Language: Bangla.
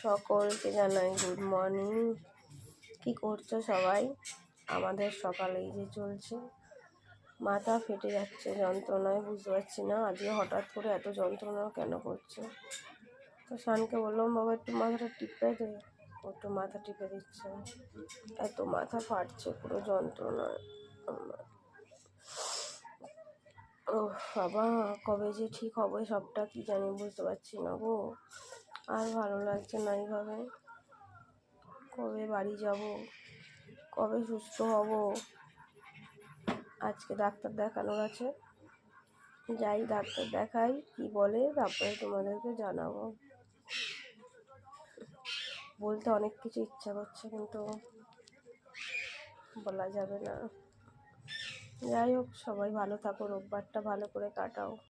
সকলকে জানাই গুড মর্নিং। কি করছো সবাই? আমাদের সকালে এই যে চলছে, মাথা ফেটে যাচ্ছে যন্ত্রণায়, বুঝতে পারছি না আজকে হঠাৎ করে এত যন্ত্রণা কেন করছে। তো শানকে বললাম বাবা একটু মাথাটা টিপে দে, ও একটু মাথা টিপে দিচ্ছে। এত মাথা ফাটছে পুরো যন্ত্রণায়। ও বাবা, কবে যে ঠিক হবে সবটা কি জানি, বুঝতে পারছি না গো। আর ভালো লাগছে না এইভাবে। কবে বাড়ি যাব, কবে সুস্থ হব। আজকে ডাক্তার দেখানোর আছে, যাই ডাক্তার দেখাই, কি বলে তারপরে তোমাদেরকে জানাবো। বলতে অনেক কিছু ইচ্ছা করছে কিন্তু বলা যাবে না। যাই হোক, সবাই ভালো থাকো, রোববারটা ভালো করে কাটাও।